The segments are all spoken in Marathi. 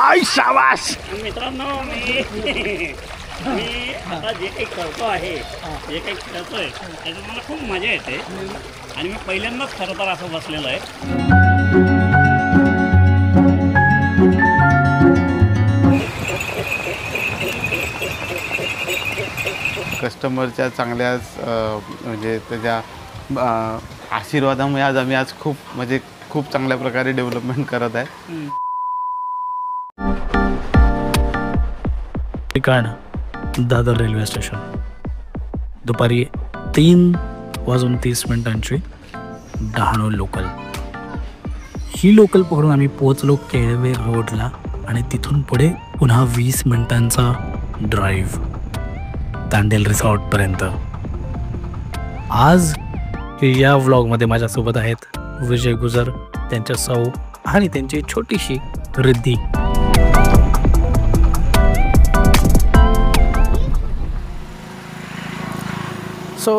आई शाबास. मित्रांनो मी आता जे काही करतो आहे जे काही खेळतोय त्याच्यात मला खूप मजा येते आणि मी पहिल्यांदाच खरं तर असं बसलेलो आहे. कस्टमरच्या चांगल्या म्हणजे त्याच्या आशीर्वादामुळे आज आम्ही आज खूप चांगल्या प्रकारे डेव्हलपमेंट करत आहे. ठिकाण दादर रेल्वे स्टेशन. दुपारी 3:30 डहाणू लोकल. ही लोकल पकडून आम्ही पोहोचलो केळवे रोडला आणि तिथून पुढे पुन्हा 20 मिनिटांचा ड्राईव्ह तांडेल रिसॉर्टपर्यंत. आज या व्लॉगमध्ये माझ्यासोबत आहेत विजय गुजर, त्यांच्या सौ आणि त्यांची छोटीशी रिद्धी. सो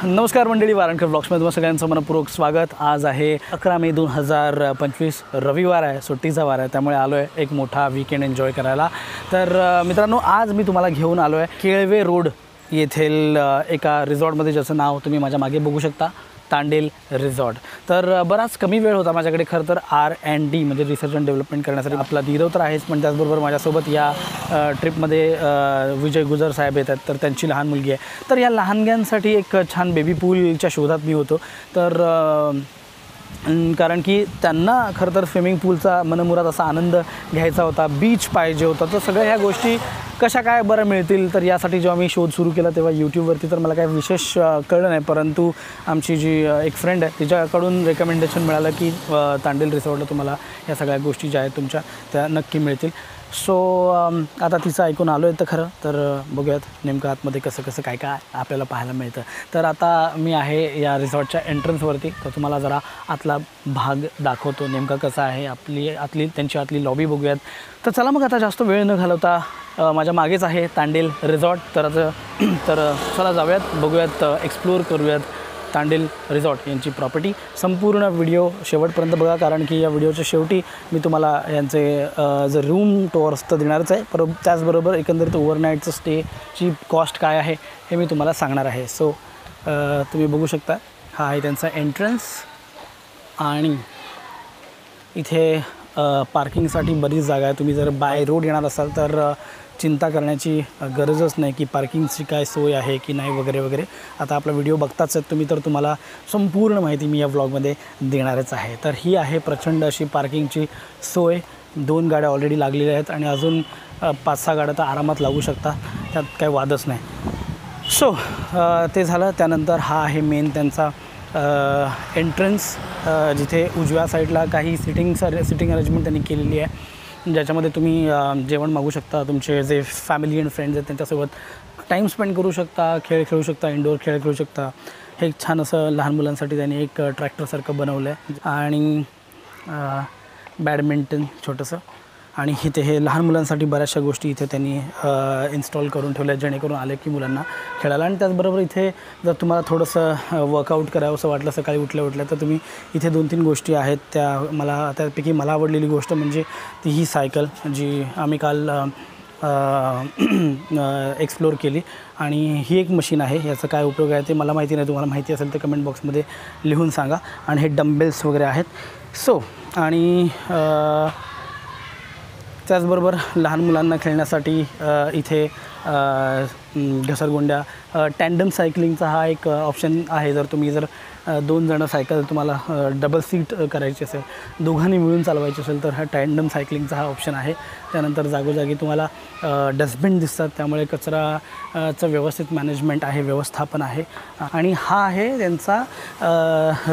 नमस्कार मंडळी, वारणकर ब्लॉग्समध्ये तुम्हाला सगळ्यांचं मनपूर्वक स्वागत. आज आहे 11 मे 2025, रविवार आहे, सुट्टीचा वार आहे, त्यामुळे आलो आहे एक मोठा वीकेंड एन्जॉय करायला. तर मित्रांनो, आज मी तुम्हाला घेऊन आलो आहे केळवे रोड येथील एका रिसॉर्टमध्ये, ज्याचं नाव तुम्ही माझ्या मागे बघू शकता, तांडेल रिसॉर्ट. तर बराच कमी वेळ होता माझ्याकडे खरं तर R&D म्हणजे रिसर्च अँड डेव्हलपमेंट करण्यासाठी. आपला नीरव तर आहेच, पण त्याचबरोबर माझ्यासोबत या ट्रिपमध्ये विजय गुजर साहेब येतात, तर त्यांची लहान मुलगी आहे. तर या लहानग्यांसाठी एक छान बेबी पूलच्या शोधात मी होतो. तर कारण की त्यांना खरं तर स्विमिंग पूलचा मनमुराद असा आनंद घ्यायचा होता, बीच पाहिजे होता. तर सगळ्या ह्या गोष्टी कशा काय बरं मिळतील, तर यासाठी जेव्हा मी शोध सुरू केला तेव्हा यूट्यूबवरती तर मला काही विशेष कळलं नाही, परंतु आमची जी एक फ्रेंड आहे तिच्याकडून रेकमेंडेशन मिळालं की तांडेल रिसॉर्टला तुम्हाला या सगळ्या गोष्टी ज्या आहेत तुमच्या त्या नक्की मिळतील. सो आता तिचं ऐकून आलो आहे तर खरं तर बघूयात नेमकं आतमध्ये कसं कसं काय काय आपल्याला पाहायला मिळतं. तर आता मी आहे या रिसॉर्टच्या एंट्रन्सवरती, तर तुम्हाला जरा आतला भाग दाखवतो नेमका कसा आहे. त्यांची आतली लॉबी बघूयात. तर चला मग आता जास्त वेळ न घालवता माझ्या मागेच आहे तांडेल रिसॉर्ट. तर चला जाऊयात, बघूयात, एक्सप्लोअर करूयात तांडेल रिसॉर्ट यांची प्रॉपर्टी. संपूर्ण व्हिडिओ शेवटपर्यंत बघा, कारण की या व्हिडिओच्या शेवटी मी तुम्हाला यांचे जर रूम टूर्स तर देणारच आहे, त्याचबरोबर एकंदरीत ओव्हरनाईटचं स्टेची कॉस्ट काय आहे हे मी तुम्हाला सांगणार आहे. सो तुम्ही बघू शकता, हा आहे त्यांचा एंट्रन्स आणि इथे पार्किंगसाठी बरीच जागा आहे. तुम्ही जर बाय रोड येणार असाल तर चिंता करण्याची गरजच नाही की पार्किंगची काय सोय आहे की नाही वगैरे वगैरे. आता आपला व्हिडिओ बघताच आहेत तुम्ही, तर तुम्हाला संपूर्ण माहिती मी या व्लॉगमध्ये देणारच आहे. तर ही आहे प्रचंड अशी पार्किंगची सोय. 2 गाड्या ऑलरेडी लागलेल्या आहेत आणि अजून 5-6 गाड्या तर आरामात लागू शकता, त्यात काही वादच नाही. सो ते झालं. त्यानंतर हा आहे मेन त्यांचा एंट्रन्स, जिथे उजव्या साईडला काही सिटिंग अरेंजमेंट त्यांनी केलेली आहे, ज्याच्यामध्ये तुम्ही जेवण मागू शकता. तुमचे जे फॅमिली अँड फ्रेंड्स आहेत त्यांच्यासोबत टाईम स्पेंड करू शकता, खेळ खेळू शकता, इंडोर खेळ खेळू शकता. हे एक छान असं लहान मुलांसाठी त्यांनी एक ट्रॅक्टरसारखं बनवलं आहे आणि बॅडमिंटन छोटंसं. आणि इथे हे लहान मुलांसाठी बऱ्याचशा गोष्टी इथे त्यांनी इन्स्टॉल करून ठेवल्या, जेणेकरून आले की मुलांना खेळायला. आणि त्याचबरोबर इथे जर तुम्हाला थोडंसं वर्कआउट करावं असं वाटलं सकाळी उठल्या तर तुम्ही इथे 2-3 गोष्टी आहेत. त्यापैकी मला आवडलेली गोष्ट म्हणजे ती ही सायकल, जी आम्ही काल एक्सप्लोअर केली. आणि ही एक मशीन आहे, याचा काय उपयोग आहे ते मला माहिती नाही, तुम्हाला माहिती असेल तर कमेंट बॉक्समध्ये लिहून सांगा. आणि हे डंबेल्स वगैरे आहेत. सो आणि त्याचबरोबर लहान मुलांना खेळण्यासाठी इथे घसरगुंड्या, टँडम सायकलिंगचा हा एक ऑप्शन आहे. जर तुम्ही 2 जणं सायकल तुम्हाला डबल सीट करायची असेल, दोघांनी मिळून चालवायची असेल, तर हा टँडम सायकलिंगचा हा ऑप्शन आहे. त्यानंतर जागोजागी तुम्हाला डस्टबिन दिसतात, त्यामुळे कचराचं व्यवस्थित मॅनेजमेंट आहे, व्यवस्थापन आहे. आणि हा आहे त्यांचा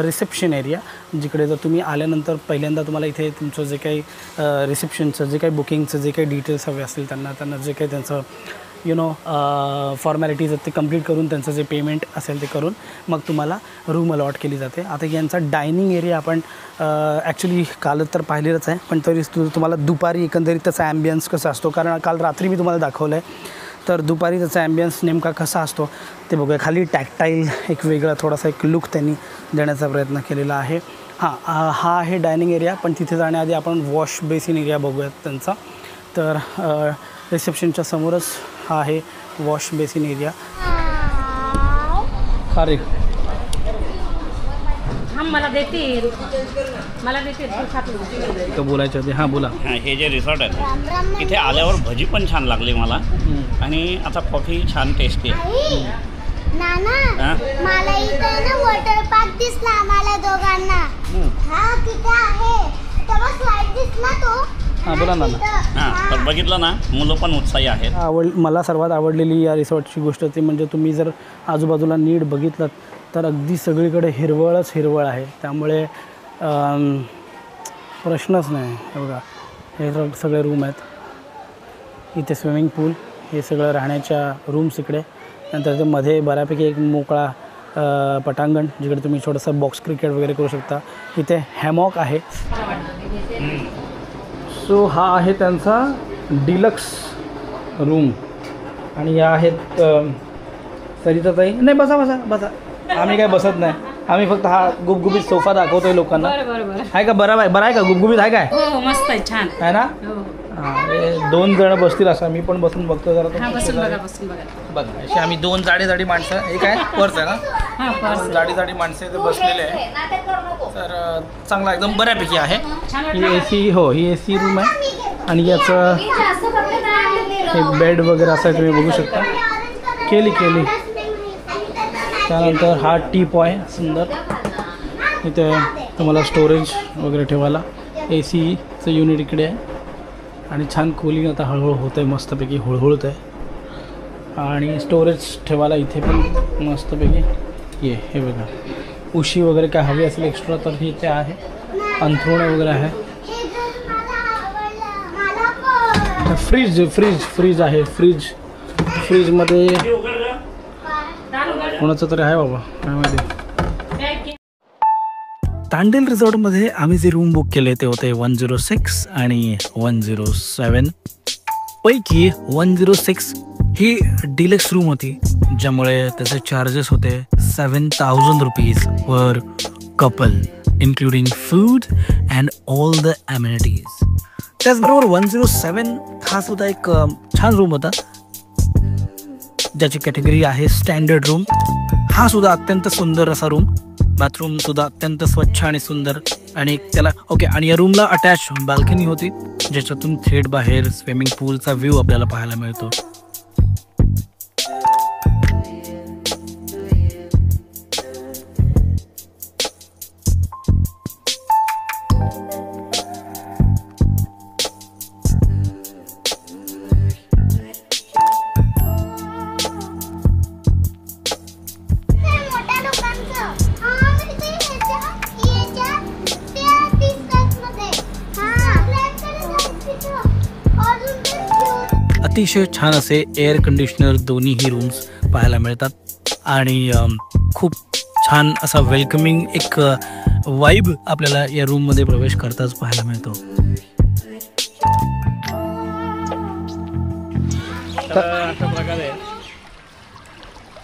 रिसेप्शन एरिया, जिकडे जर तुम्ही आल्यानंतर पहिल्यांदा तुम्हाला इथे तुमचं जे काही रिसेप्शनचं जे काही बुकिंगचं जे काही डिटेल्स हवे असतील त्यांना जे काही त्यांचं फॉर्मॅलिटीज आहेत ते कंप्लीट करून त्यांचं जे पेमेंट असेल ते करून मग तुम्हाला रूम अलॉट केली जाते. आता यांचा डायनिंग एरिया आपण ॲक्च्युली कालच तर पाहिलेलंच आहे, पण तरी तुम्हाला दुपारी एकंदरीत त्याचा ॲम्बियन्स कसा असतो, कारण काल रात्री मी तुम्हाला दाखवलं आहे, तर दुपारी त्याचा ॲम्बियन्स नेमका कसा असतो ते बघूया. खाली टॅक्टाईल एक वेगळा थोडासा एक लुक त्यांनी देण्याचा प्रयत्न केलेला आहे. हा आहे डायनिंग एरिया, पण तिथे जाण्याआधी आपण वॉश बेसिन एरिया बघूयात त्यांचा. तर रिसेप्शनच्या समोरच हा आहे वॉश बेसिन एरिया. अरे मला देते बोलायचं ते. हां बोला. हे जे रिसॉर्ट आहे इथे आल्यावर भजी पण छान लागली मला आणि आता कॉफी छान टेस्टी आहे. नाना मला इथं ना वॉटर पार्क दिसला आम्हाला दोघांना. हा तिथे आहे तेव्हा स्लाइड दिसला तो. हां बोला ना. हां तर बघितलं ना मुलं पण उत्साही आहेत. मला सर्वात आवडलेली या रिसॉर्टची गोष्ट ती म्हणजे तुम्ही जर आजूबाजूला नीट बघितलं तर अगदी सगळीकडे हिरवळच हिरवळ आहे. त्यामुळे प्रश्नच नाही. हे बघा हे सगळे रूम आहेत. इथे स्विमिंग पूल, हे सगळं राहण्याच्या रूम्स इकडे. नंतर ते मध्ये बऱ्यापैकी एक मोकळा पटांगण जिकडे तुम्ही छोटंसं बॉक्स क्रिकेट वगैरे करू शकता. इथे हॅमॉक आहे. सो हा आहे त्यांचा डिलक्स रूम. आणि या आहेत सरिताताई. नाही बसा बसा बसा. आम्ही काय बसत नाही. आम्ही फक्त हा गुबगुबीत सोफा दाखवतोय लोकांना. आहे का बरं आहे का गुबगुबीत आहे काय? हो मस्त आहे छान आहे ना. हां 2 जण बसतील असं मी पण बसून बघतो जरा. बघा अशी आम्ही 2 जाडी माणसं. हे काय पर्स आहे ना. जाडी माणसं ते बसलेले आहे. तर चांगला एकदम बऱ्यापैकी आहे. ही AC हो ही AC रूम आहे. आणि याचं एक बेड वगैरे असं तुम्ही बघू शकता. केली त्यानंतर हा टीप आहे सुंदर. इथे तुम्हाला स्टोरेज वगैरे ठेवायला ACचं युनिट इकडे आहे. आणि छान कूलिंग आता हळूहळू होतं आहे. मस्तपैकी हुळहुळत आहे. आणि स्टोरेज ठेवायला इथे पण मस्तपैकी हे बघा उशी वगैरे काय हवी असेल एक्स्ट्रा तर ही इथे आहे. अंथरुणे वगैरे आहे. फ्रीज आहे. फ्रीजमध्ये कोणाचं तरी आहे बाबा काय माहिती. तांडेल रिसॉर्टमध्ये आम्ही जे रूम बुक केले ते होते 106 आणि 107 पैकी 106 ही डिलक्स रूम होती, ज्यामुळे त्याचे चार्जेस होते 7,000 rupees per couple including food and all the amenities. त्याचबरोबर 107 हा सुद्धा एक छान रूम होता ज्याची कॅटेगरी आहे स्टँडर्ड रूम. हा सुद्धा अत्यंत सुंदर असा रूम. बाथरूम सुद्धा अत्यंत स्वच्छ आणि सुंदर. आणि त्याला ओके. आणि या रूमला अटॅच बाल्कनी होती ज्याच्यातून थेट बाहेर स्विमिंग पूलचा व्ह्यू आपल्याला पाहायला मिळतो. अतिशय छान असे एअर कंडिशनर दोन्हीही रूम्स पाहायला मिळतात. आणि खूप छान असा वेलकमिंग एक वाईब आपल्याला या रूममध्ये प्रवेश करताच पाहायला मिळतो. अशा प्रकारे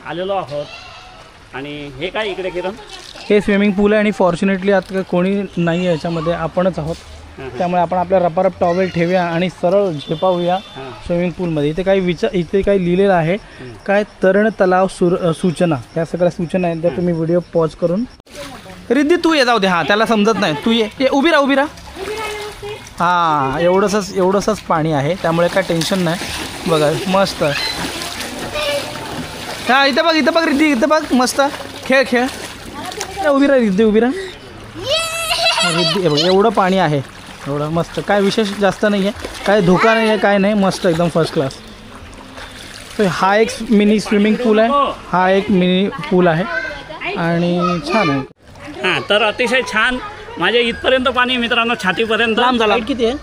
आलेलो आहोत. आणि हे काय इकडे किरण? हे स्विमिंग पूल आहे. आणि फॉर्च्युनेटली आता कोणी नाही आहे याच्यामध्ये, आपणच आहोत. त्यामुळे आपण आपल्या रपारप टॉवेल ठेवूया आणि सरळ झेपावूया स्विमिंग पूलमध्ये. इथे काही लिहिलेलं आहे काय तरण तलाव सूचना. या सगळ्या सूचना आहेत त्या तुम्ही व्हिडिओ पॉज करून. रिद्धी तू ये जाऊ दे. हां त्याला समजत नाही. तू ये उभी राहा. हां एवढंसंच पाणी आहे त्यामुळे काय टेन्शन नाही. बघा मस्त. हां इथं बघ रिद्धी इथं बघ मस्त खेळ. उभी राहा रिद्धी उभी राहा. रिद्धी बघ एवढं पाणी आहे. एवढं मस्त. काय विशेष जास्त नाही आहे. काय धोका नाही आहे काय नाही. मस्त एकदम फर्स्ट क्लास. तर हा एक मिनी स्विमिंग पूल आहे. हा एक मिनी पूल आहे आणि छान आहे. हां तर अतिशय छान. माझ्या इथपर्यंत पाणी मित्रांनो छातीपर्यंत. लांब झाला. किती आहे?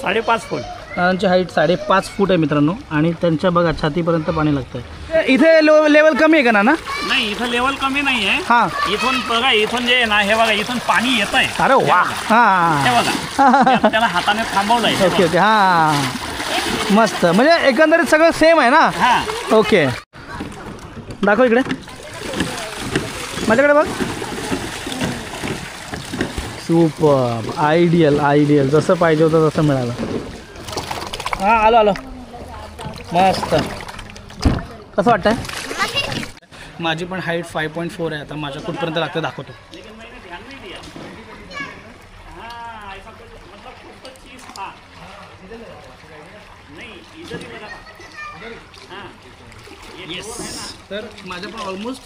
5.5 फूट. त्यांची हाईट 5.5 फूट आहे मित्रांनो. आणि त्यांच्या बघा छातीपर्यंत पाणी लागतं. इथे लेवल कमी आहे का ना? नाही इथं लेवल कमी नाही आहे. हां इथून बघा इथून जे आहे ना हे बघा इथून पाणी येत आहे. अरे वा. हां हे बघा त्याला हाताने थांबवलं आहे. ओके हां मस्त. म्हणजे एकंदरीत सगळं सेम आहे ना. हां ओके दाखव इकडे माझ्याकडे बघ. सुपर आयडियल जसं पाहिजे होतं तसं मिळालं. हां आलो आलो मस्त कसं वाटतंय माझी पण हाईट 5.4 आहे आता माझ्या कुठपर्यंत लागतं दाखवतो येस तर माझ्या पण ऑलमोस्ट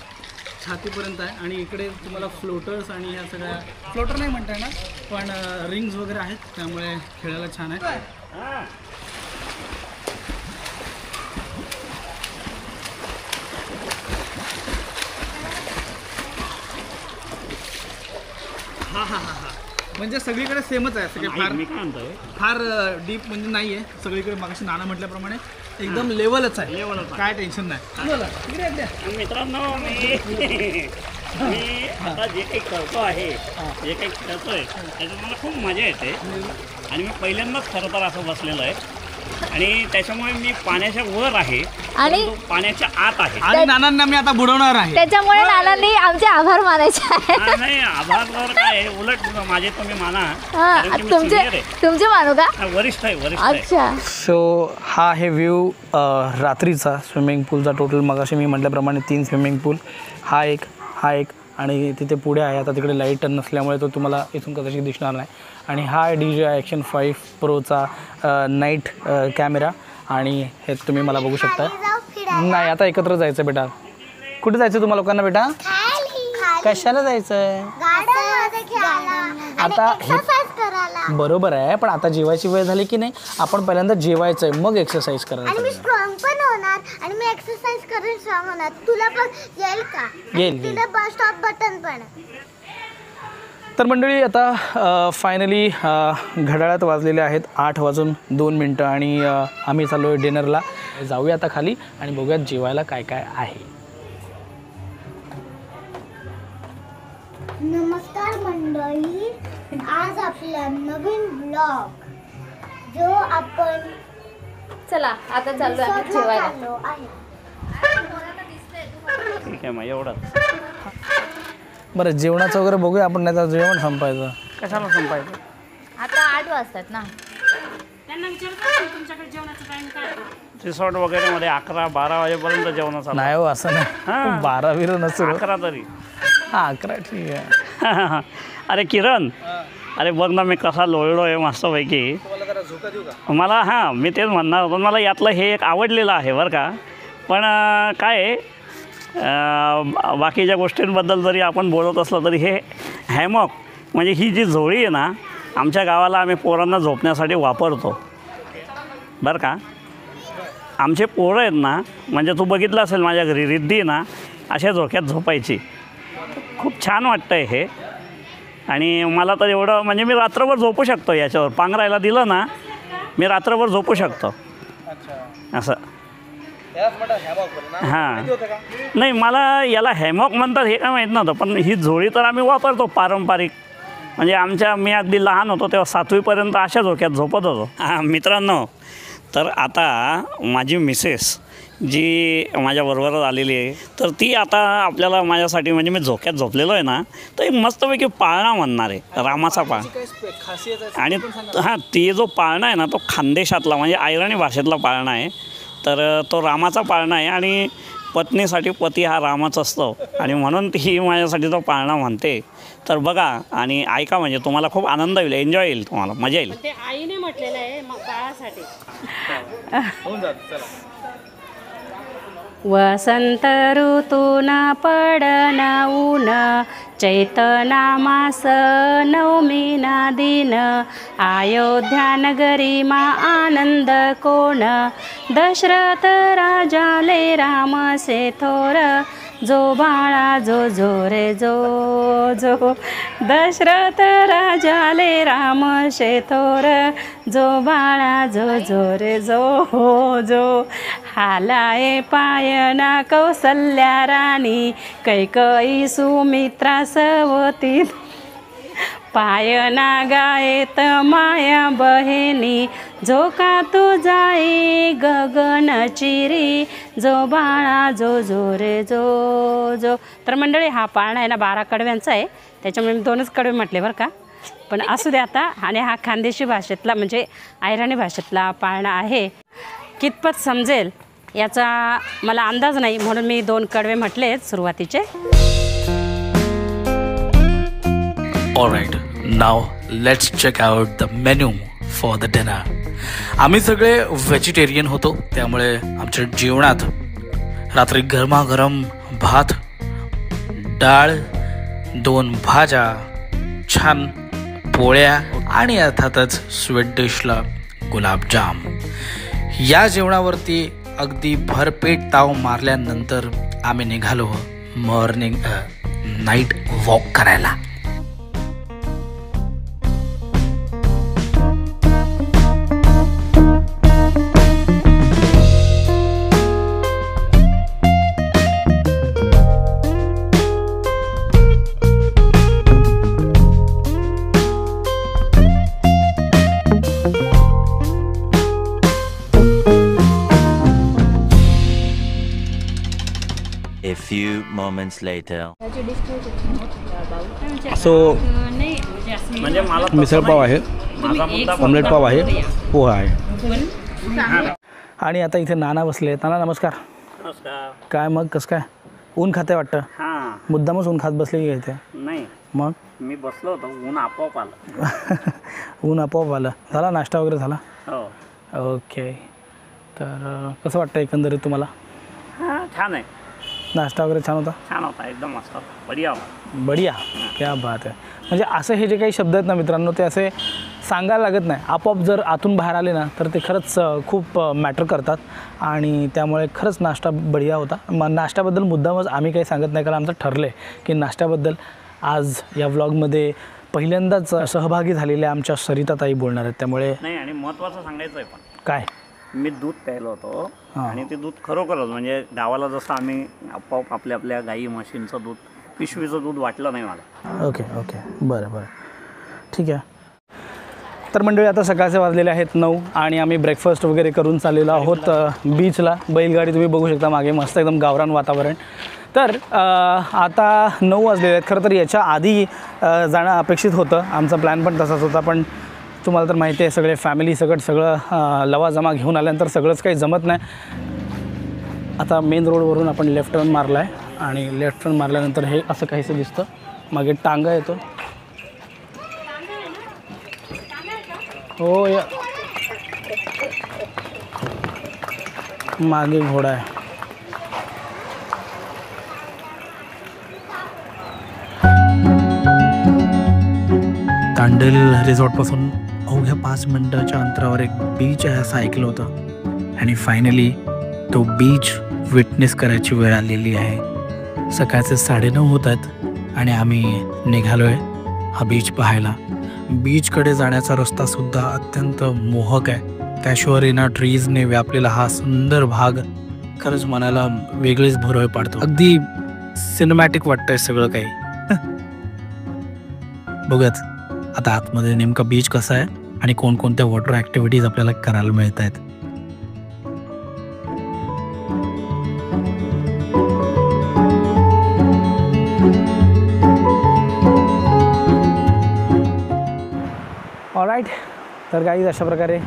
छातीपर्यंत आहे आणि इकडे तुम्हाला फ्लोटर्स आणि ह्या सगळ्या फ्लोटर नाही म्हणताय ना पण रिंग्स वगैरे आहेत त्यामुळे खेळायला छान आहे हा हा हा हा म्हणजे सगळीकडे सेमच आहे सगळे फार मी काय म्हणतोय फार डीप म्हणजे नाही आहे सगळीकडे मागाशी नाना म्हटल्याप्रमाणे एकदम लेवलच आहे लेवलच आहे. काय टेन्शन नाही बोला इकडे या. मित्रांनो मी आता जे काही करतो आहे जे काही खेळतोय त्याच्यात मला खूप मजा येते आणि मी पहिल्यांदाच खरं तर असं बसलेलो आहे आणि त्याच्यामुळे मी पाण्याच्या वर आहे आणि परंतु पाण्याच्या आत आहे आणि नानांना मी आता बुडवणार आहे त्याच्यामुळे नानांनी आमचे आभार मानायचे आहे नाही आभार काय आहे, उलट माझे तुम्ही माना हा, कारण की मी senior आहे. तुमचे मानू का हा, वरिष्ठ आहे अच्छा सो हा आहे व्ह्यू रात्रीचा स्विमिंग पूलचा टोटल मगाशी मी म्हटल्याप्रमाणे 3 स्विमिंग पूल हा एक आणि तिथे पुढे आहे आता तिकडे लाईट नसल्यामुळे तो तुम्हाला इथून कदाचित दिसणार नाही आणि हा आहे DJI Action 5 प्रोचा नाईट कॅमेरा आणि हे तुम्ही मला बघू शकता जाऊ फिरायला नाही आता एकत्र जायचं बेटा कुठे जायचं तुम्हाला लोकांना बेटा कशाला जायचं आहे गार्डन मध्ये खेळायला आता हे एक्सरसाइज करायला बरोबर आहे पण आता जेवायची वेळ झाली की नाही आपण पहिल्यांदा जेवायचं आहे मग एक्सरसाइज आणि मी करायचं स्ट्रॉंग पण होणार आणि मी एक्सरसाइज करून स्ट्रॉंग होणार तुला पण येईल का येईल. तिला बस स्टॉप बटन पण तर मंडळी आता फायनली घड्याळात वाजलेले आहेत 8:02 आणि आम्ही चाललो आहे डिनरला जाऊया आता खाली आणि बघूयात जेवायला काय काय आहे नमस्कार मंडळी आज आपला नवीन ब्लॉग जो आपण चला आता चाललो आम्ही रिसॉर्टला जेवायला चाललो आहे ठीक आहे मग एवढंच बरं जेवणाचं वगैरे बघूया आपण नाही तर जेवण संपायचं कशाला संपायचं आता 8 वाजतात ना त्यांना विचारतो तुमच्याकडे जेवणाचा टाइम काय रिसॉर्ट वगैरे मध्ये 11-12 वाजेपर्यंत जेवण चालू नाही हो असं नाही हां. 12 नसेल 11 तरी हां 11 ठीक आहे अरे किरण अरे बघ ना मी कसा लोळलो आहे मस्तपैकी मला हां मी तेच म्हणणार होतो मला यातलं हे एक आवडलेलं आहे बरं का पण काय आहे, बाकीच्या गोष्टींबद्दल जरी आपण बोलत असलं तरी हे हॅमॉक म्हणजे ही जी झोळी आहे ना आमच्या गावाला आम्ही पोरांना झोपण्यासाठी वापरतो बरं का आमचे पोरं आहेत ना म्हणजे तू बघितलं असेल माझ्या घरी रिद्धी ना अशा झोक्यात झोपायची खूप छान वाटतं आहे हे आणि मला तर एवढं म्हणजे मी रात्रभर झोपू शकतो याच्यावर पांघरायला दिलं ना मी रात्रभर झोपू शकतो असं हां नाही मला याला हॅमॉक म्हणतात हे काय माहीत नव्हतं पण ही झोळी तर आम्ही वापरतो पारंपरिक म्हणजे मी अगदी लहान होतो तेव्हा 7वीपर्यंत अशा झोक्यात झोपत होतो हां मित्रांनो तर आता माझी मिसेस जी माझ्याबरोबरच आलेली आहे तर ती आता आपल्याला माझ्यासाठी म्हणजे मी झोक्यात झोपलेलो आहे ना तर एक मस्तपैकी पाळणा म्हणणार आहे रामाचा पाळणा आणि हां ती जो पाळणा आहे ना तो खानदेशातला म्हणजे आयरणी भाषेतला पाळणा आहे तर तो रामाचा पाळणा आहे आणि पत्नीसाठी पती हा रामच असतो आणि म्हणून ती माझ्यासाठी तो पाळणा म्हणते तर बघा आणि ऐका म्हणजे तुम्हाला खूप आनंद येईल एन्जॉय येईल तुम्हाला मजा येईल ते आईने म्हटलेलं आहे बाळासाठी वसंत ऋतून पडन ऊन चैतनामास नवमीना दिन अयोध्या नगरी मा आनंद कोण दशरथ राजाले राम से थोर जो बाळा जो जो रे जो जो दशरथ राजाले राम से थोर जो बाळा जो जो रे जो हो जो हालाय पायना कौसल्या राणी कैकई सुमित्रा सवती पायना गायत माया बहिणी झोका तू जाई गगन चिरी जो बाळा जो जो रे जो जो तर मंडळी हा पाळणा आहे ना 12 कडव्यांचा आहे त्याच्यामुळे मी 2च कडवे म्हटले बरं का पण असू दे आता. आणि हा खानदेशी भाषेतला म्हणजे अहिराणी भाषेतला पाळणा आहे. कितपत समजेल याचा मला अंदाज नाही, म्हणून मी 2 कडवे म्हटलेत सुरुवातीचे. Alright, now let's check out the menu for the dinner. आम्ही सगळे व्हेजिटेरियन होतो, त्यामुळे आमच्या जेवणात रात्री गरमागरम भात, डाळ, 2 भाज्या, छान पोळ्या आणि अर्थातच स्वीट डिशला गुलाबजाम. या जेवणावरती अगदी भरपेट ताव मारल्यानंतर आम्ही निघालो नाईट वॉक करायला. A few moments later. So म्हणजे मला मिसळपाव आहे, माझा मुद्दा ऑमलेट पाव आहे, पोहा आहे. आणि आता इथे नाना बसले आहेत. नाना नमस्कार. नमस्कार. काय मग कसं काय? ऊन खाते वाटतं. हां. मुद्दामच ऊन खात बसले की इथे? नाही, मग मी बसलो होतो, ऊन आपोआप आलं. ऊन आपोआप आलं. झाला नाश्ता वगैरे झाला? हो. ओके. तर कसं वाटतं एकंदरीत तुम्हाला? हां, छान आहे. नाश्ता वगैरे छान होता? छान होता, एकदम मस्त, बढिया होता. बढिया, क्या बात आहे. म्हणजे असं हे जे काही शब्द आहेत ना मित्रांनो, ते असे सांगायला लागत नाही, आपोआप जर आतून बाहेर आले ना तर ते खरंच खूप मॅटर करतात. आणि त्यामुळे खरंच नाश्ता बढिया होता. नाश्त्याबद्दल मुद्दामच आम्ही काही सांगत नाही, कारण आमचं ठरलं आहे की नाश्त्याबद्दल आज या व्लॉगमध्ये पहिल्यांदाच सहभागी झालेल्या आमच्या सरिताताई बोलणार आहेत. त्यामुळे नाही, आणि महत्त्वाचं सांगायचं आहे पण काय, मी दूध प्यायलो होतो. हां. आणि ते दूध खरोखरच म्हणजे गावाला जसं आम्ही आपोआप आपल्या गाई म्हशींचं दूध, पिशवीचं दूध वाटलं नाही मला. ओके ओके, बरं बरं, ठीक आहे. तर मंडळी आता सकाळचे वाजलेले आहेत 9 आणि आम्ही ब्रेकफास्ट वगैरे करून चाललेलो आहोत बीचला. बैलगाडी तुम्ही बघू शकता मागे, मस्त एकदम गावरान वातावरण. तर आता 9 वाजलेले आहेत. खरं तर याच्या आधी जाणं अपेक्षित होतं, आमचा प्लॅन पण तसाच होता. पण तुम्हाला तर माहिती आहे, सगळे फॅमिली सगळं लवाजमा घेऊन आल्यानंतर सगळंच काही जमत नाही. आता मेन रोडवरून आपण लेफ्ट टर्न मारला आहे आणि लेफ्ट टर्न मारल्यानंतर हे असं काहीसं दिसतं. मागे टांगा येतो. हो, या मागे घोडा आहे. तांडेल रिसॉर्टपासून अवघ्या 5 मिनिटाच्या अंतरावर एक बीच आहे असं ऐकलं होतं. आणि फायनली तो बीच विटनेस करायची वेळ आलेली आहे. सकाळचे 9:30 होत आहेत आणि आम्ही निघालो आहे हा बीच पाहायला. बीचकडे जाण्याचा रस्तासुद्धा अत्यंत मोहक आहे. त्याशिवाय ना ट्रीजने व्यापलेला हा सुंदर भाग खरंच मनाला वेगळीच भुरळ पाडतो. अगदी सिनेमॅटिक वाटतंय सगळं काही. बघत आता आतमध्ये नेमका बीच कसा आहे आणि कोणकोणत्या वॉटर ॲक्टिव्हिटीज आपल्याला करायला मिळत आहेत. ऑलराईट, तर काही अशा प्रकारे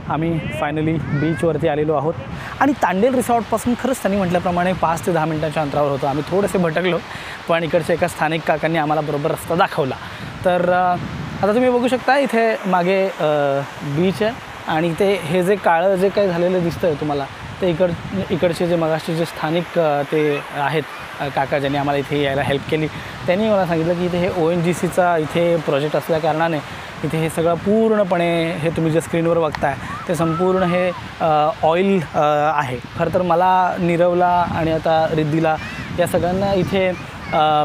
आम्ही फायनली बीचवरती आलेलो आहोत. आणि तांडेल रिसॉर्टपासून खरंच त्यांनी म्हटल्याप्रमाणे 5 ते 10 मिनटाच्या अंतरावर होतं. आम्ही थोडेसे भटकलो, पण इकडच्या एका स्थानिक काकांनी आम्हाला बरोबर रस्ता दाखवला. तर आता तुम्ही बघू शकता इथे मागे बीच आहे आणि ते हे जे काळं जे काही झालेलं दिसतं आहे तुम्हाला, ते इकडचे जे मगाशी जे स्थानिक ते आहेत काका ज्यांनी आम्हाला इथे यायला हेल्प केली, त्यांनी मला सांगितलं की इथे हे ONGCचा इथे प्रोजेक्ट असल्याकारणाने इथे हे सगळं पूर्णपणे हे तुम्ही जे स्क्रीनवर बघताय ते संपूर्ण हे ऑइल आहे. खरं तर मला, नीरवला आणि आता रिद्धीला या सगळ्यांना इथे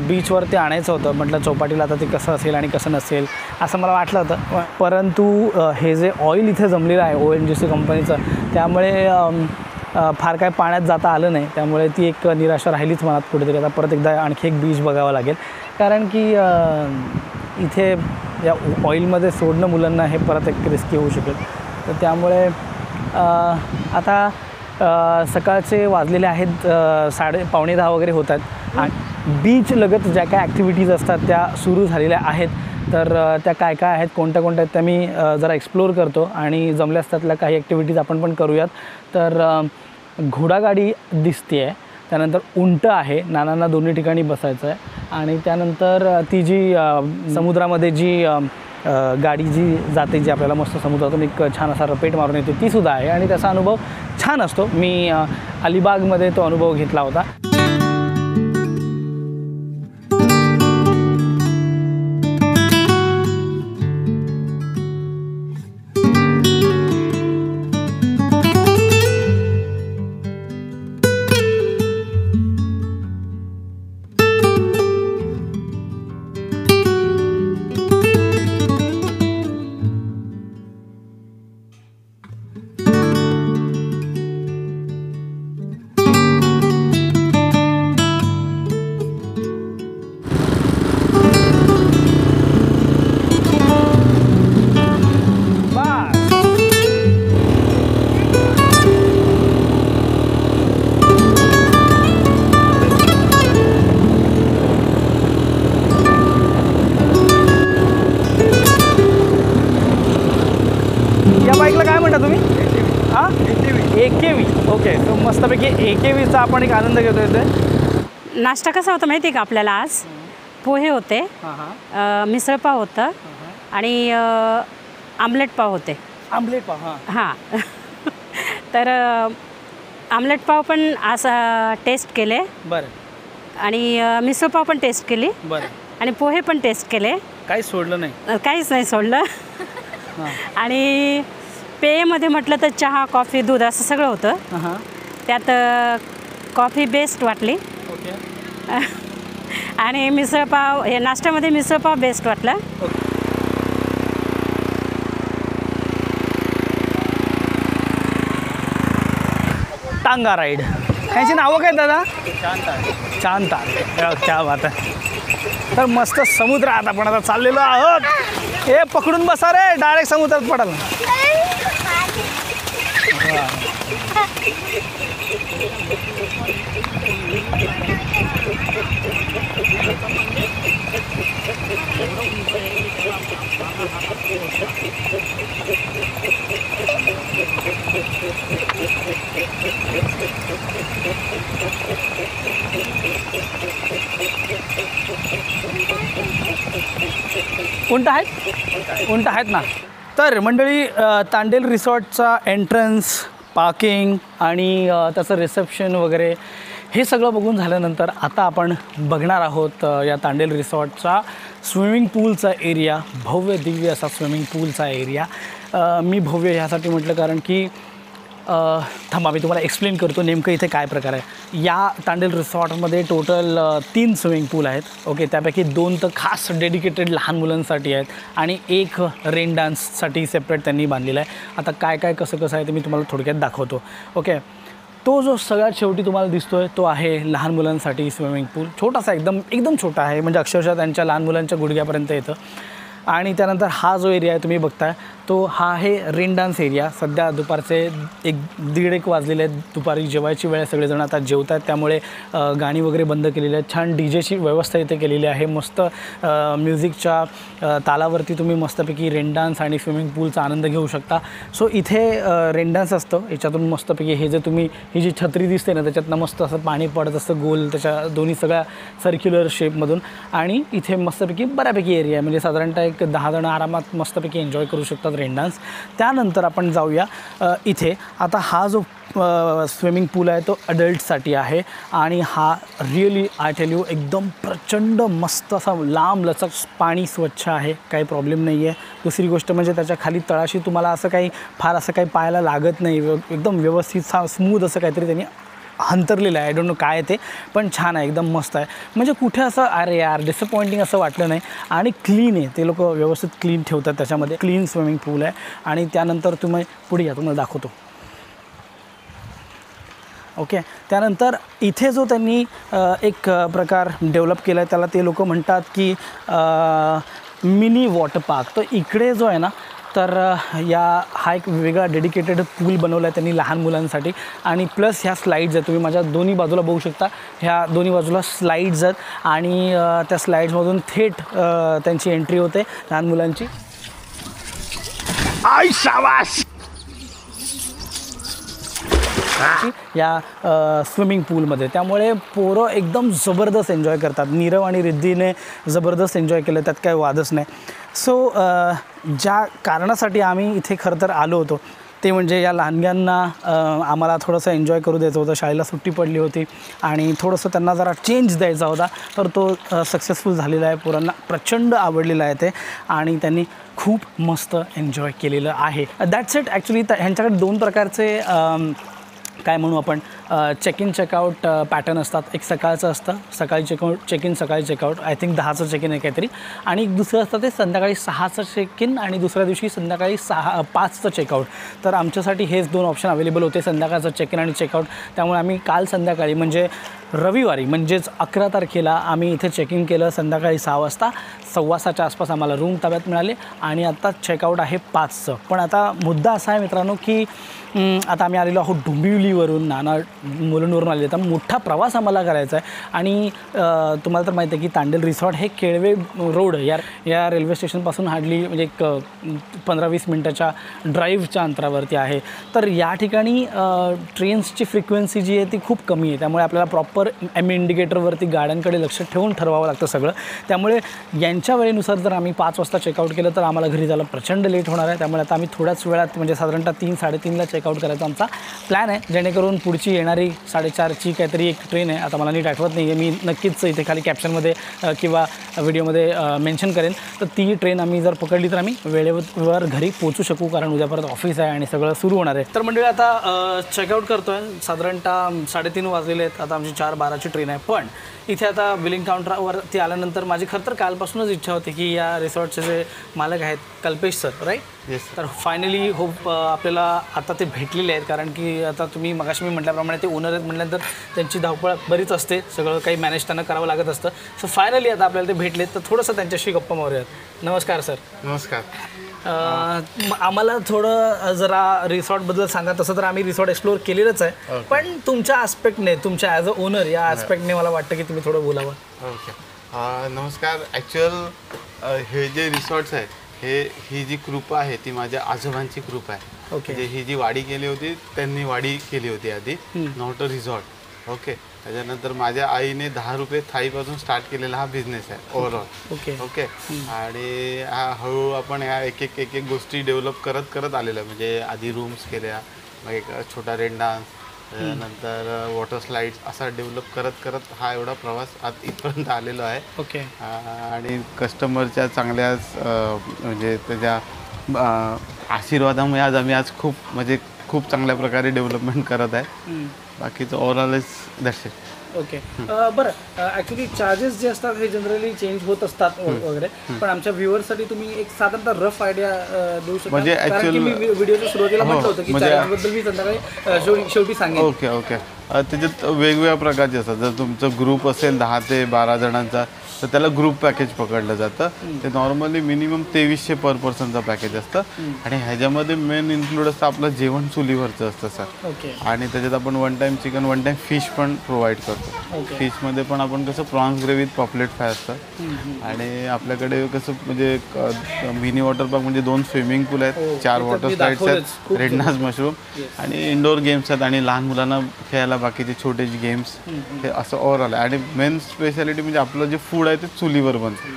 बीचवरती आणायचं होतं. म्हटलं चौपाटीला आता ते कसं असेल आणि कसं नसेल असं मला वाटलं होतं. परंतु हे जे ऑइल इथे जमलेलं आहे ONGC कंपनीचं, त्यामुळे फार काय पाण्यात जाता आलं नाही. त्यामुळे ती एक निराशा राहिलीच मनात कुठेतरी. आता परत एकदा आणखी एक बीच बघावं लागेल, कारण की इथे या ऑइलमध्ये सोडणं मुलांना हे परत एक रिस्की होऊ शकेल. तर त्यामुळे आता सकाळचे वाजलेले आहेत 9:30 वगैरे होत आहेत आणि बीच लगत ज्या काय ॲक्टिव्हिटीज असतात त्या सुरू झालेल्या आहेत. तर त्या काय काय आहेत, कोणत्या कोणत्या आहेत त्या मी जरा एक्सप्लोर करतो आणि जमल्यास त्यातल्या काही ॲक्टिव्हिटीज आपण पण करूयात. तर घोडागाडी दिसते आहे, त्यानंतर उंट आहे, नानांना दोन्ही ठिकाणी बसायचं आहे आणि त्यानंतर ती जी समुद्रामध्ये जी गाडी जी जाते, जी आपल्याला मस्त समुद्रातून एक छान असा रपेट मारून येते, तीसुद्धा आहे आणि त्याचा अनुभव छान असतो. मी अलिबागमध्ये तो अनुभव घेतला होता. AKV. ओके, तो मस्तपैकी AKVचा आपण एक आनंद घेतो इथे. नाश्ता कसा होता माहिती आहे का आपल्याला? आज पोहे होते, मिसळपाव होतं आणि आमलेट पाव होते. आमलेट पाव, हां. तर आमलेट पाव पण असं टेस्ट केले. बरं. आणि मिसळपाव पण टेस्ट केली. बरं. आणि पोहे पण टेस्ट केले. काहीच सोडलं नाही. काहीच नाही सोडलं. आणि पेयमध्ये म्हटलं तर चहा, कॉफी, दूध असं सगळं होतं. त्यात कॉफी बेस्ट वाटली. ओके. आणि मिसळपाव, हे नाश्त्यामध्ये मिसळपाव बेस्ट वाटलं. टांगा राईड. यांची नावं काय दादा? शांता. क्या बात आहे. तर मस्त समुद्रात आपण आता चाललेलो आहोत. हे पकडून बसा रे, डायरेक्ट समुद्रात पडाल. उंट आहेत ना. तर मंडळी, तांडेल रिसॉर्टचा एंट्रन्स, पार्किंग आणि त्याचं रिसेप्शन वगैरे हे सगळं बघून झाल्यानंतर आता आपण बघणार आहोत या तांडेल रिसॉर्टचा स्विमिंग पूलचा एरिया. भव्य दिव्य असा स्विमिंग पूलचा एरिया. मी भव्य ह्यासाठी म्हटलं कारण की थांबा, मी तुम्हाला एक्सप्लेन करतो नेमकं इथे काय प्रकार आहे. या तांडेल रिसॉर्टमध्ये टोटल 3 स्विमिंग पूल आहेत. ओके, त्यापैकी 2 तर खास डेडिकेटेड लहान मुलांसाठी आहेत आणि एक रेन डान्ससाठी सेपरेट त्यांनी बांधलेला आहे. आता काय काय कसं आहे ते मी तुम्हाला थोडक्यात दाखवतो. ओके, तो जो सगळ्यात शेवटी तुम्हाला दिसतो आहे तो आहे लहान मुलांसाठी स्विमिंग पूल. छोटासा, एकदम छोटा आहे, म्हणजे अक्षरशः त्यांच्या लहान मुलांच्या गुडघ्यापर्यंत येतं. आणि त्यानंतर हा जो एरिया आहे तुम्ही बघताय तो हा आहे रेन डान्स एरिया. सध्या दुपारचे 1-1:30 वाजलेले आहेत. दुपारी जेवायची वेळ, सगळेजण आता जेवत आहेत, त्यामुळे गाणी वगैरे बंद केलेली आहेत. छान डीजेची व्यवस्था इथे केलेली आहे. मस्त म्युझिकच्या तालावरती तुम्ही मस्तपैकी रेन डान्स आणि स्विमिंग पूलचा आनंद घेऊ शकता. सो इथे रेन डान्स असतं. याच्यातून मस्तपैकी हे जे तुम्ही ही जी छत्री दिसते ना, त्याच्यातनं मस्त असं पाणी पडत असतं गोल, त्याच्या दोन्ही सगळ्या सर्क्युलर शेपमधून. आणि इथे मस्तपैकी बऱ्यापैकी एरिया आहे, म्हणजे साधारणतः एक 10 जण आरामात मस्तपैकी एन्जॉय करू शकतात रेन डान्स. त्यानंतर आपण जाऊया इथे. आता हा जो स्विमिंग पूल आहे तो अडल्टसाठी आहे आणि हा रिअली आय टेल यू एकदम प्रचंड मस्त असा लांब लचक, पाणी स्वच्छ आहे, काही प्रॉब्लेम नाही आहे. दुसरी गोष्ट म्हणजे त्याच्या खाली तळाशी तुम्हाला असं काही फार असं काही पाहायला लागत नाही. एकदम व्यवस्थित स्मूथ असं काहीतरी त्यांनी हंतरलेलं आहे. आय डोंट नो काय ते, पण छान आहे, एकदम मस्त आहे. म्हणजे कुठे असं अरे यार डिसअपॉइंटिंग असं वाटलं नाही. आणि क्लीन आहे, ते लोक व्यवस्थित क्लीन ठेवतात. त्याच्यामध्ये क्लीन स्विमिंग पूल आहे. आणि त्यानंतर तुम्ही पुढे या, तुम्हाला दाखवतो. ओके, त्यानंतर इथे जो त्यांनी एक प्रकार डेव्हलप केला आहे त्याला ते लोक म्हणतात की मिनी वॉटर पार्क. तर इकडे जो आहे ना तर हा एक वेगळा डेडिकेटेड पूल बनवला आहे त्यांनी लहान मुलांसाठी आणि प्लस ह्या स्लाईड्स आहेत. तुम्ही माझ्या दोन्ही बाजूला बघू शकता, ह्या दोन्ही बाजूला स्लाईड्स आहेत आणि त्या स्लाईड्समधून थेट त्यांची एंट्री होते लहान मुलांची. या स्विमिंग पूलमध्ये. त्यामुळे पोरं एकदम जबरदस्त एन्जॉय करतात. नीरव आणि रिद्धीने जबरदस्त एन्जॉय केलं, त्यात काही वादच नाही. सो ज्या कारणासाठी आम्ही इथे खरं तर आलो होतो ते म्हणजे या लहानग्यांना आम्हाला थोडंसं एन्जॉय करू द्यायचं होतं. शाळेला सुट्टी पडली होती आणि थोडंसं त्यांना जरा चेंज द्यायचा होता, तर तो सक्सेसफुल झालेला आहे. पोरांना प्रचंड आवडलेलं आहे ते आणि त्यांनी खूप मस्त एन्जॉय केलेलं आहे. That's it. ॲक्च्युली ह्यांच्याकडे 2 प्रकारचे काय म्हणू आपण चेक इन चेकआउट पॅटर्न असतात. एक सकाळचं असतं, सकाळी चेक इन सकाळी चेकआउट, आय थिंक 10चं चेक इन आहे काहीतरी, आणि एक दुसरं असतं ते संध्याकाळी 6चं चेक इन आणि दुसऱ्या दिवशी संध्याकाळी 5चं चेकआउट. तर आमच्यासाठी हेच 2 ऑप्शन अवेलेबल होते, संध्याकाळचं चेक इन आणि चेकआउट. त्यामुळे आम्ही काल संध्याकाळी म्हणजे रविवारी म्हणजेच 11 तारखेला आम्ही इथे चेक इन केलं संध्याकाळी 6 वाजता. 6:15च्या आसपास आम्हाला रूम ताब्यात मिळाले आणि आत्ता चेकआउट आहे 5चं. पण आता मुद्दा असा आहे मित्रांनो की आता आम्ही आलेलो आहोत डोंबिवलीवरून, नाना मुलुंडवरून आलेले. तर मोठा प्रवास आम्हाला करायचा आहे आणि तुम्हाला तर माहिती आहे की तांडेल रिसॉर्ट हे केळवे रोड या रेल्वे स्टेशनपासून हार्डली म्हणजे एक 15-20 मिनटाच्या ड्राईव्हच्या अंतरावरती आहे. तर या ठिकाणी ट्रेन्सची फ्रिक्वेन्सी जी आहे ती खूप कमी आहे. त्यामुळे आपल्याला प्रॉपर इंडिकेटरवरती गाड्यांकडे लक्ष ठेवून ठरवावं लागतं सगळं. त्यामुळे यांच्या वेळेनुसार जर आम्ही 5 वाजता चेकआउट केलं तर आम्हाला घरी जायला प्रचंड लेट होणार आहे. त्यामुळे आता आम्ही थोड्याच वेळात म्हणजे साधारणतः 3-3:30ला चेकआउट करायचा आमचा प्लॅन आहे, जेणेकरून पुढची येणारी 4:30ची काहीतरी एक ट्रेन आहे, आता मला नीट आठवत नाही आहे, मी नक्कीच इथे खाली कॅप्शनमध्ये किंवा व्हिडिओमध्ये मेन्शन करेन. तर ती ट्रेन आम्ही जर पकडली तर आम्ही वेळेवर घरी पोहोचू शकू, कारण उद्या परत ऑफिस आहे आणि सगळं सुरू होणार आहे. तर मंडळी आता चेकआउट करतो आहे, साधारणतः 3:30 वाजलेले आहेत. आता आमची 4:12ची ट्रेन आहे. पण इथे आता बिलिंग काउंटरवरती आल्यानंतर माझी खरं तर कालपासूनच इच्छा होती की या रिसॉर्टचे जे मालक आहेत कल्पेश सर, राईट, येस, तर फायनली होप आपल्याला आता ते भेटलेले आहेत. कारण की आता तुम्ही मगाशी मी म्हटल्याप्रमाणे ते ओनर आहेत म्हटल्यानंतर त्यांची धावपळ बरीच असते, सगळं काही मॅनेज त्यांना करावं लागत असतं. सो फायनली आता आपल्याला ते भेटलेत, तर थोडंसं त्यांच्याशी गप्पा मारूयात. नमस्कार सर. नमस्कार. आम्हाला थोडं जरा रिसॉर्टबद्दल सांगा. तसं तर आम्ही रिसॉर्ट एक्सप्लोअर केलेलंच आहे, पण तुमच्या आस्पेक्टने, तुमच्या ॲज अ ओनर या आस्पेक्टने मला वाटतं की तुम्ही थोडं बोलावं. ओके. नमस्कार. ॲक्च्युअल हे जे रिसॉर्ट्स आहेत ही जी कृपा आहे ती माझ्या आजोबांची कृपा आहे. ओके. म्हणजे ही जी वाडी केली होती त्यांनी वाडी केली होती आधी, नॉट अ रिसॉर्ट. ओके. त्याच्यानंतर माझ्या आईने 10 रुपये थाळीपासून स्टार्ट केलेला हा बिझनेस आहे ओव्हरऑल. Okay okay. आणि हा हळूहळू आपण ह्या एक एक गोष्टी डेव्हलप करत आलेलं आहे. म्हणजे आधी रूम्स केल्या, मग एक छोटा रेन डान्स, नंतर वॉटर स्लाइड्स, असा डेव्हलप करत हा एवढा प्रवास आज इथपर्यंत आलेलो आहे. ओके. आणि कस्टमरच्या चांगल्याच म्हणजे त्याच्या आशीर्वादामुळे आज खूप चांगल्या प्रकारे डेव्हलपमेंट करत आहे. बाकीचं overall is that's it. Okay. बरं, ॲक्च्युली चार्जेस जे असतात हे जनरली चेंज होत असतात वगैरे, पण आमच्या व्ह्युअर्ससाठी तुम्ही एक साधारणतः रफ आयडिया देऊ शकता? म्हणजे कारण की मी व्हिडिओच्या सुरुवातीला म्हटलं होतं की चार्जेसबद्दल मी संध्याकाळी शेवटी सांगेन. ओके. ओके. त्याच्यात वेगवेगळ्या प्रकारचे असतात. जर तुमचं ग्रुप असेल 10 ते 12 जणांचा तर त्याला ग्रुप पॅकेज पकडलं जातं. ते नॉर्मली मिनिमम 2300 पर पर्सनचं पॅकेज असतं. आणि ह्याच्यामध्ये मेन इन्क्लूड असतं आपलं जेवण चुलीवरचं असतं सर. ओके. आणि त्याच्यात आपण 1 टाईम चिकन 1 टाईम फिश पण प्रोव्हाइड करतो. फिशमध्ये पण आपण कसं prawns gravy with paplet fry असतं. आणि आपल्याकडे कसं म्हणजे मिनी वॉटर पार्क म्हणजे 2 स्विमिंग पूल आहेत, 4 वॉटर स्लाइड्स आहेत, रेडनास मशरूम आणि इंडोर गेम्स आहेत आणि लहान मुलांना खेळायला बाकीचे छोटे गेम्स, हे असं ओव्हरऑल आहे. आणि मेन स्पेशालिटी म्हणजे आपलं जे फूड आहे ते चुलीवर बनतं.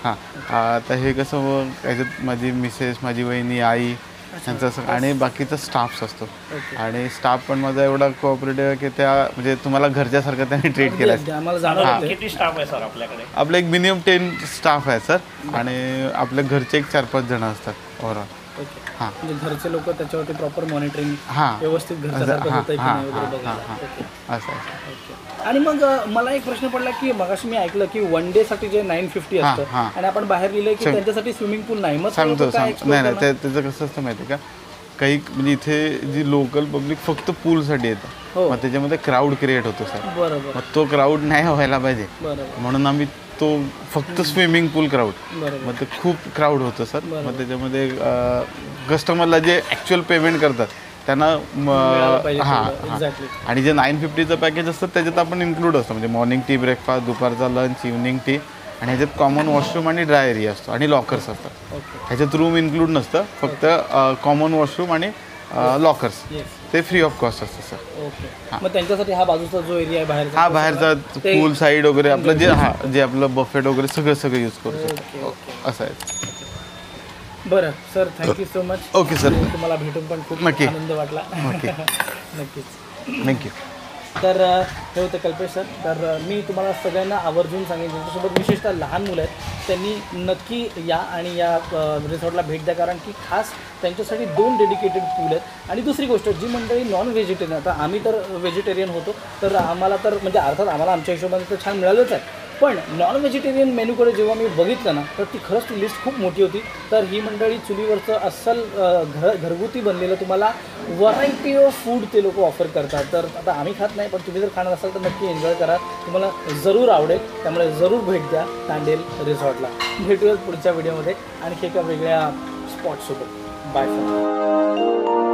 हां. आता हे कसं याच्यात माझी मिसेस, माझी वहिनी, आई त्यांचं असं आणि बाकीचा स्टाफ्स असतो. आणि स्टाफ पण माझा एवढा कोऑपरेटिव्ह आहे की त्या म्हणजे तुम्हाला घरच्यासारखं त्यांनी ट्रीट केलं आहे. किती स्टाफ आहे सर आपल्याकडे? आपलं एक मिनिमम 10 स्टाफ आहे सर. आणि आपल्या घरचे एक 4-5 जण असतात ओव्हरऑल. ओके. हां. म्हणजे घरचे लोक त्याच्यावरती प्रॉपर मॉनिटरिंग, हां, व्यवस्थित घरच्यासारखं होतंय की नाही वगैरे बघायला. असं. ओके. आणि मग मला एक प्रश्न पडला की मगाशी मी ऐकलं की 1 डे साठी जे 950 असतं आणि आपण बाहेर लिहिलंय की त्यांच्यासाठी स्विमिंग पूल नाही. मग सांगतो. नाही त्याचं कसं असतं माहिती आहे का, काही म्हणजे इथे जी लोकल पब्लिक फक्त पूलसाठी येतं, मग त्याच्यामध्ये क्राऊड क्रिएट होतो सर. बरोबर. मग तो क्राऊड नाही व्हायला पाहिजे बरोबर. म्हणून आम्ही तो फक्त स्विमिंग पूल क्राऊड. बरोबर. मग ते खूप क्राऊड होतं सर. मग त्याच्यामध्ये कस्टमरला जे ॲक्च्युअल पेमेंट करतात त्यांना एक्झॅक्टली. आणि जे 950चं पॅकेज असतं त्याच्यात आपण इन्क्लूड असतं, म्हणजे मॉर्निंग टी ब्रेकफास्ट, दुपारचा लंच, इव्हनिंग टी, आणि ह्याच्यात कॉमन वॉशरूम आणि ड्राय एरिया असतो आणि लॉकर्स असतात. ह्याच्यात रूम इन्क्लूड नसतं, फक्त कॉमन वॉशरूम आणि लॉकर्स ते फ्री ऑफ कॉस्ट असतं सर. ओके. मग त्यांच्यासाठी हा बाजूचा जो एरिया आहे बाहेरचा, हा बाहेरचा पूल साईड वगैरे आपलं जे आपलं बफेट वगैरे सगळं यूज करू शकतो असं आहे. बरं sir, thank you so much. Okay sir. तुम्हाला भेटून पण खूप नक्की. आनंद वाटला. नक्की. नक्कीच. थँक्यू. तर हे होतं कल्पेश सर. तर मी तुम्हाला सगळ्यांना आवर्जून सांगेन, ज्यांच्यासोबत विशेषतः लहान मुलं आहेत त्यांनी नक्की या आणि या रिसॉर्टला भेट द्या, कारण की खास त्यांच्यासाठी 2 डेडिकेटेड पूल आहेत. आणि दुसरी गोष्ट, जी मंडळी नॉन व्हेजिटेरियन, आता आम्ही तर व्हेजिटेरियन होतो, तर आम्हाला तर म्हणजे अर्थात आम्हाला आमच्या हिशोबाने तर छान मिळालंच आहे, पण नॉन व्हेजिटेरियन मेनूकडे जेव्हा मी बघितलं ना, तर ती खरंच ती लिस्ट खूप मोठी होती. तर ही मंडळी चुलीवरचं अस्सल घरगुती बनलेलं तुम्हाला व्हरायटी ऑफ फूड ते लोक ऑफर करतात. तर आता आम्ही खात नाही, पण तुम्ही जर खाणार असाल तर नक्की एन्जॉय करा, तुम्हाला जरूर आवडेल. त्यामुळे जरूर भेट द्या तांडेल रिसॉर्टला. भेटूयात पुढच्या व्हिडिओमध्ये आणखी एका वेगळ्या स्पॉटसोबत. बाय.